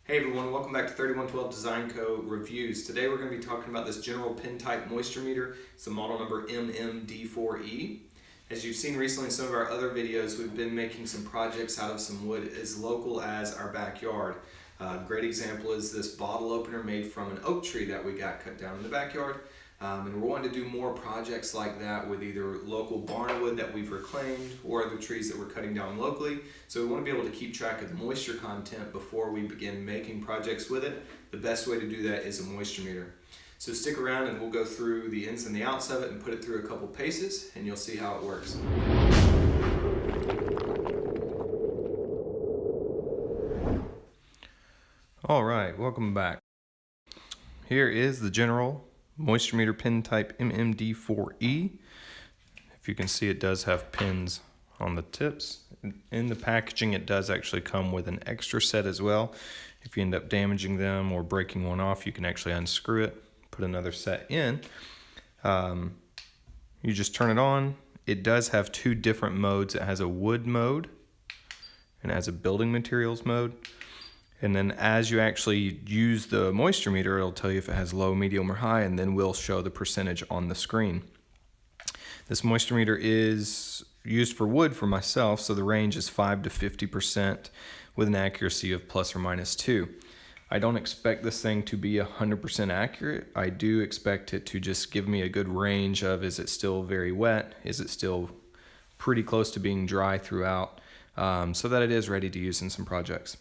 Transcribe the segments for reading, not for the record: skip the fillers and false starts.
Hey everyone, welcome back to 3112 Design Co. Reviews. Today we're going to be talking about this general pin type moisture meter. It's the model number MMD4E. As you've seen recently in some of our other videos, we've been making some projects out of some wood as local as our backyard. A great example is this bottle opener made from an oak tree that we got cut down in the backyard. And we're wanting to do more projects like that with either local barn wood that we've reclaimed or other trees that we're cutting down locally. So we want to be able to keep track of the moisture content before we begin making projects with it. The best way to do that is a moisture meter. So stick around and we'll go through the ins and the outs of it and put it through a couple paces and you'll see how it works. All right, welcome back. Here is the general moisture meter pin type MMD4E. If you can see, it does have pins on the tips. In the packaging, it does actually come with an extra set as well. If you end up damaging them or breaking one off, you can actually unscrew it, put another set in. You just turn it on. It does have two different modes. It has a wood mode and it has a building materials mode. And then as you actually use the moisture meter, it'll tell you if it has low, medium, or high, and then we'll show the percentage on the screen. This moisture meter is used for wood for myself, so the range is 5 to 50% with an accuracy of ±2. I don't expect this thing to be 100% accurate. I do expect it to just give me a good range of, is it still very wet? Is it still pretty close to being dry throughout? So that it is ready to use in some projects.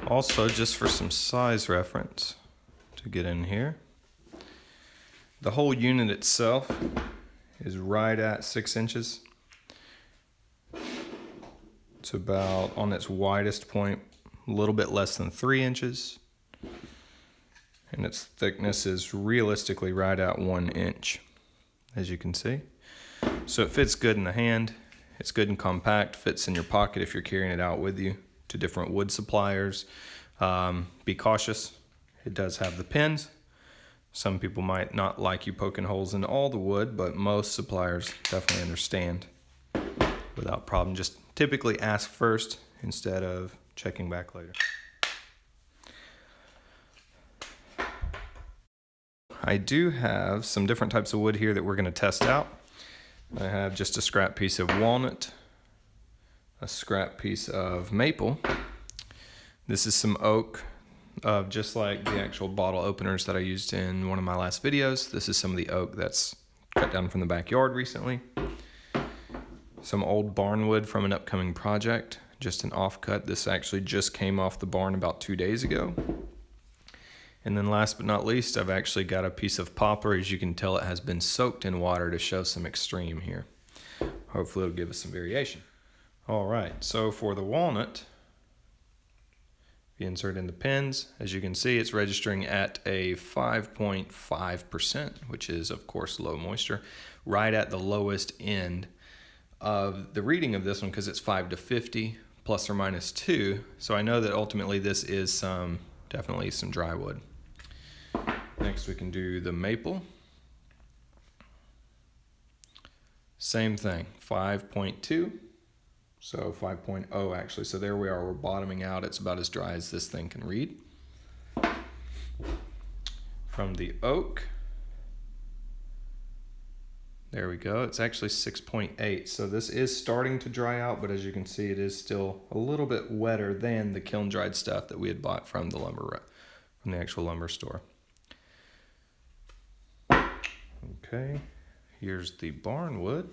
Also, just for some size reference to get in here, the whole unit itself is right at 6 inches. It's about, on its widest point, a little bit less than 3 inches. And its thickness is realistically right at 1 inch, as you can see. So it fits good in the hand. It's good and compact, fits in your pocket if you're carrying it out with you to different wood suppliers. Be cautious. It does have the pins. Some people might not like you poking holes in all the wood, but most suppliers definitely understand without problem. Just typically ask first instead of checking back later. I do have some different types of wood here that we're going to test out. I have just a scrap piece of walnut, a scrap piece of maple. This is some oak, just like the actual bottle openers that I used in one of my last videos. This is some of the oak that's cut down from the backyard recently. Some old barn wood from an upcoming project, just an offcut. This actually just came off the barn about 2 days ago. And then last but not least, I've actually got a piece of poplar. As you can tell, it has been soaked in water to show some extreme here. Hopefully it'll give us some variation. All right, so for the walnut, if you insert in the pins, as you can see, it's registering at a 5.5%, which is of course low moisture, right at the lowest end of the reading of this one because it's 5 to 50 ±2. So I know that ultimately this is definitely some dry wood. Next we can do the maple. Same thing, 5.2. So 5.0 actually, so there we are, we're bottoming out. It's about as dry as this thing can read. From the oak, there we go, it's actually 6.8. So this is starting to dry out, but as you can see, it is still a little bit wetter than the kiln dried stuff that we had bought from the from the actual lumber store. Okay, here's the barn wood.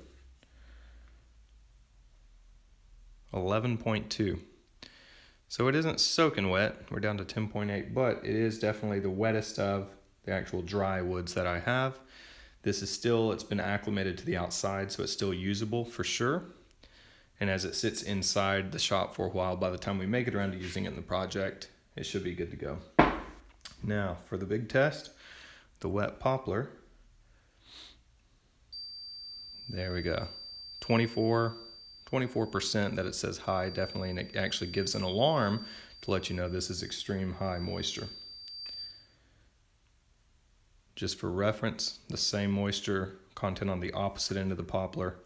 11.2. So it isn't soaking wet. We're down to 10.8, but it is definitely the wettest of the actual dry woods that I have. This is still, it's been acclimated to the outside, so it's still usable for sure. And as it sits inside the shop for a while, by the time we make it around to using it in the project, it should be good to go. Now for the big test, the wet poplar. There we go. 24% that it says high, definitely, and it actually gives an alarm to let you know this is extreme high moisture. Just for reference, the same moisture content on the opposite end of the poplar,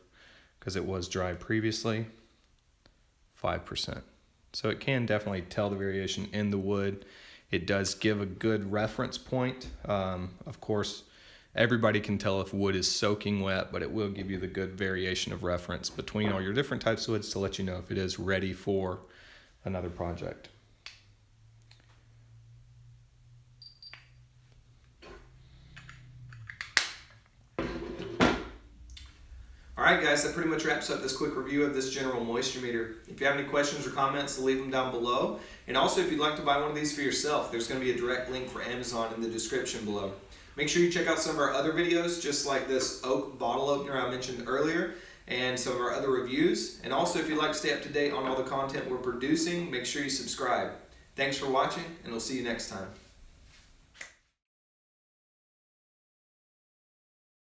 because it was dry previously, 5%. So it can definitely tell the variation in the wood. It does give a good reference point. Of course, everybody can tell if wood is soaking wet, but it will give you the good variation of reference between all your different types of woods to let you know if it is ready for another project. Alright guys, that pretty much wraps up this quick review of this general moisture meter. If you have any questions or comments, leave them down below. And also, if you'd like to buy one of these for yourself, there's going to be a direct link for Amazon in the description below. Make sure you check out some of our other videos, just like this oak bottle opener I mentioned earlier, and some of our other reviews. And also, if you'd like to stay up to date on all the content we're producing, make sure you subscribe. Thanks for watching, and we'll see you next time.